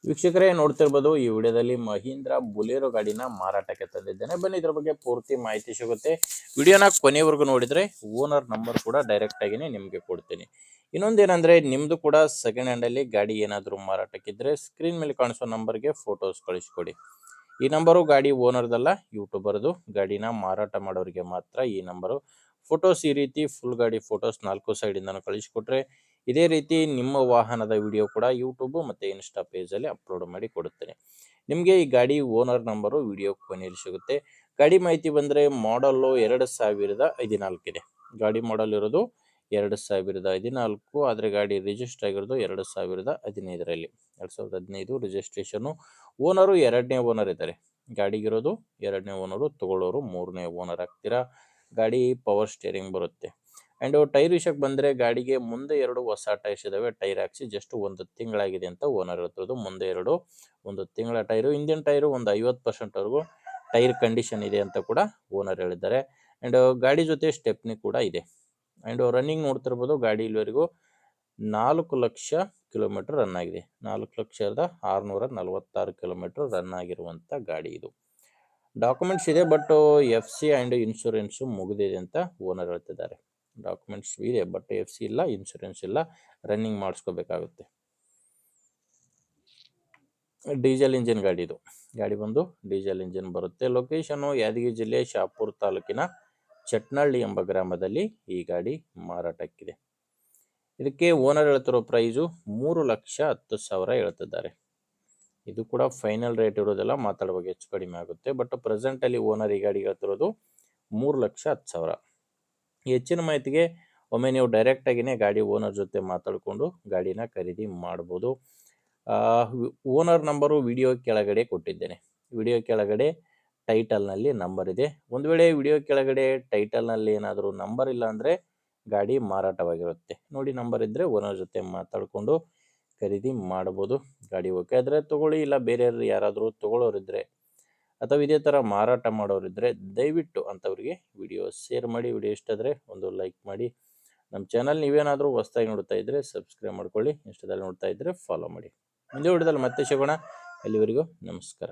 ವೀಕ್ಷಕರೇ ನೋಡ್ತಿರ್ಬೋದು ಈ ವಿಡಿಯೋದಲ್ಲಿ ಮಹೀಂದ್ರ ಬುಲೆರೋ ಗಾಡಿನ ಮಾರಾಟಕ್ಕೆ ತಂದಿದ್ದೇನೆ. ಬನ್ನಿ ಇದ್ರ ಬಗ್ಗೆ ಪೂರ್ತಿ ಮಾಹಿತಿ ಸಿಗುತ್ತೆ. ವಿಡಿಯೋನ ಕೊನೆವರೆಗೂ ನೋಡಿದ್ರೆ ಓನರ್ ನಂಬರ್ ಕೂಡ ಡೈರೆಕ್ಟ್ ಆಗಿನೇ ನಿಮಗೆ ಕೊಡ್ತೀನಿ. ಇನ್ನೊಂದೇನಂದ್ರೆ ನಿಮ್ದು ಕೂಡ ಸೆಕೆಂಡ್ ಹ್ಯಾಂಡ್ ಅಲ್ಲಿ ಗಾಡಿ ಏನಾದರೂ ಮಾರಾಟಕ್ಕಿದ್ರೆ ಸ್ಕ್ರೀನ್ ಮೇಲೆ ಕಾಣಿಸೋ ನಂಬರ್ಗೆ ಫೋಟೋಸ್ ಕಳಿಸ್ಕೊಡಿ. ಈ ನಂಬರು ಗಾಡಿ ಓನರ್ದಲ್ಲ, ಯೂಟ್ಯೂಬರ್ದು. ಗಾಡಿನ ಮಾರಾಟ ಮಾಡೋರಿಗೆ ಮಾತ್ರ ಈ ನಂಬರು. ಫೋಟೋಸ್ ಈ ರೀತಿ ಫುಲ್ ಗಾಡಿ ಫೋಟೋಸ್ 4 ಸೈಡಿಂದ ಕಳಿಸ್ಕೊಟ್ರೆ ಇದೇ ರೀತಿ ನಿಮ್ಮ ವಾಹನದ ವಿಡಿಯೋ ಕೂಡ ಯೂಟ್ಯೂಬ್ ಮತ್ತು ಇನ್ಸ್ಟಾ ಪೇಜಲ್ಲಿ ಅಪ್ಲೋಡ್ ಮಾಡಿ ಕೊಡುತ್ತೇನೆ. ನಿಮಗೆ ಈ ಗಾಡಿ ಓನರ್ ನಂಬರು ವಿಡಿಯೋ ಕೊನೆಯಲ್ಲಿ ಸಿಗುತ್ತೆ. ಗಾಡಿ ಮಾಹಿತಿ ಬಂದರೆ ಮಾಡಲ್ಲು 2014 ಇದೆ. ಗಾಡಿ ಮಾಡಲ್ ಇರೋದು 2014, ಆದರೆ ಗಾಡಿ ರಿಜಿಸ್ಟರ್ ಆಗಿರೋದು 2015ರಲ್ಲಿ. 2015 ರಿಜಿಸ್ಟ್ರೇಷನ್ನು. ಓನರು 2ನೇ ಓನರ್ ಇದ್ದಾರೆ. ಗಾಡಿಗಿರೋದು 2ನೇ ಓನರು, ತಗೊಳ್ಳೋರು 3ನೇ ಓನರ್ ಆಗ್ತೀರಾ. ಗಾಡಿ ಪವರ್ ಸ್ಟೇರಿಂಗ್ ಬರುತ್ತೆ. ಆ್ಯಂಡ್ ಟೈರ್ ವಿಷಯಕ್ಕೆ ಬಂದರೆ ಗಾಡಿಗೆ ಮುಂದೆ 2 ಹೊಸ ಟೈರ್ಸ್ ಇದ್ದಾವೆ. ಟೈರ್ ಹಾಕ್ಸಿ ಜಸ್ಟ್ 1 ತಿಂಗಳಾಗಿದೆ ಅಂತ ಓನರ್ ಹೇಳ್ತಿರೋದು. ಮುಂದೆ 1 ತಿಂಗಳ ಟೈರು. ಹಿಂದಿನ ಟೈರು ಒಂದು 50%ವರೆಗೂ ಟೈರ್ ಕಂಡೀಷನ್ ಇದೆ ಅಂತ ಕೂಡ ಓನರ್ ಹೇಳಿದ್ದಾರೆ. ಆ್ಯಂಡ್ ಗಾಡಿ ಜೊತೆ ಸ್ಟೆಪ್ನಿ ಕೂಡ ಇದೆ. ಆ್ಯಂಡ್ ರನ್ನಿಂಗ್ ನೋಡ್ತಿರ್ಬೋದು, ಗಾಡಿ ಇಲ್ಲಿವರೆಗೂ 4 ಲಕ್ಷ ಕಿಲೋಮೀಟರ್ ರನ್ ಆಗಿದೆ. 4,646 ಕಿಲೋಮೀಟರ್ ರನ್ ಆಗಿರುವಂಥ ಗಾಡಿ ಇದು. ಡಾಕ್ಯುಮೆಂಟ್ಸ್ ಇದೆ, ಬಟ್ FC ಆ್ಯಂಡ್ ಇನ್ಶೂರೆನ್ಸು ಮುಗಿದಿದೆ ಅಂತ ಓನರ್ ಹೇಳ್ತಿದ್ದಾರೆ. ಡಾಕ್ಯುಮೆಂಟ್ಸ್ ಇದೆ, ಬಟ್ FC ಇಲ್ಲ, ಇನ್ಶೂರೆನ್ಸ್ ಇಲ್ಲ, ರನ್ನಿಂಗ್ ಮಾಡಿಸ್ಕೋಬೇಕಾಗುತ್ತೆ. ಡೀಸೆಲ್ ಇಂಜಿನ್ ಗಾಡಿ ಇದು. ಗಾಡಿ ಬಂದು ಡೀಸೆಲ್ ಇಂಜಿನ್ ಬರುತ್ತೆ. ಲೊಕೇಶನು ಯಾದಗಿರಿ ಜಿಲ್ಲೆ ಶಾಪುರ ತಾಲೂಕಿನ ಚಟ್ನಳ್ಳಿ ಎಂಬ ಗ್ರಾಮದಲ್ಲಿ ಈ ಗಾಡಿ ಮಾರಾಟಕ್ಕಿದೆ. ಇದಕ್ಕೆ ಓನರ್ ಹೇಳ್ತಿರೋ ಪ್ರೈಸು 3,10,000 ಹೇಳ್ತಿದ್ದಾರೆ. ಇದು ಕೂಡ ಫೈನಲ್ ರೇಟ್ ಇರೋದೆಲ್ಲ ಮಾತಾಡುವಾಗ ಹೆಚ್ಚು ಕಡಿಮೆ ಆಗುತ್ತೆ. ಬಟ್ ಪ್ರೆಸೆಂಟಲ್ಲಿ ಓನರ್ ಈ ಗಾಡಿ ಹೇಳ್ತಿರೋದು 3,10,000. ಹೆಚ್ಚಿನ ಮಾಹಿತಿಗೆ ಒಮ್ಮೆ ನೀವು ಡೈರೆಕ್ಟಾಗಿಯೇ ಗಾಡಿ ಓನರ್ ಜೊತೆ ಮಾತಾಡಿಕೊಂಡು ಗಾಡಿನ ಖರೀದಿ ಮಾಡ್ಬೋದು. ಓನರ್ ನಂಬರು ವಿಡಿಯೋ ಕೆಳಗಡೆ ಕೊಟ್ಟಿದ್ದೇನೆ. ವಿಡಿಯೋ ಕೆಳಗಡೆ ಟೈಟಲ್ನಲ್ಲಿ ನಂಬರ್ ಇದೆ. ಒಂದು ವೇಳೆ ವಿಡಿಯೋ ಕೆಳಗಡೆ ಟೈಟಲ್ನಲ್ಲಿ ಏನಾದರೂ ನಂಬರ್ ಇಲ್ಲ ಅಂದರೆ ಗಾಡಿ ಮಾರಾಟವಾಗಿರುತ್ತೆ. ನೋಡಿ, ನಂಬರ್ ಇದ್ದರೆ ಓನರ್ ಜೊತೆ ಮಾತಾಡಿಕೊಂಡು ಖರೀದಿ ಮಾಡ್ಬೋದು. ಗಾಡಿ ಓಕೆ ಆದರೆ ತೊಗೊಳ್ಳಿ, ಇಲ್ಲ ಬೇರೆ ಯಾರಾದರೂ ತೊಗೊಳ್ಳೋರಿದ್ದರೆ ಅಥವಾ ಇದೇ ಥರ ಮಾರಾಟ ಮಾಡೋರಿದ್ದರೆ ದಯವಿಟ್ಟು ಅಂಥವ್ರಿಗೆ ವಿಡಿಯೋ ಶೇರ್ ಮಾಡಿ. ವಿಡಿಯೋ ಇಷ್ಟ ಆದರೆ ಒಂದು ಲೈಕ್ ಮಾಡಿ. ನಮ್ಮ ಚಾನಲ್ ನೀವೇನಾದರೂ ಹೊಸದಾಗಿ ನೋಡ್ತಾ ಇದ್ದರೆ ಸಬ್ಸ್ಕ್ರೈಬ್ ಮಾಡ್ಕೊಳ್ಳಿ. ಇನ್ಸ್ಟಾದಲ್ಲಿ ನೋಡ್ತಾ ಇದ್ದರೆ ಫಾಲೋ ಮಾಡಿ. ಮುಂದೆ ವಿಡಿಯೋದಲ್ಲಿ ಮತ್ತೆ ಸಿಗೋಣ. ಅಲ್ಲಿವರೆಗೂ ನಮಸ್ಕಾರ.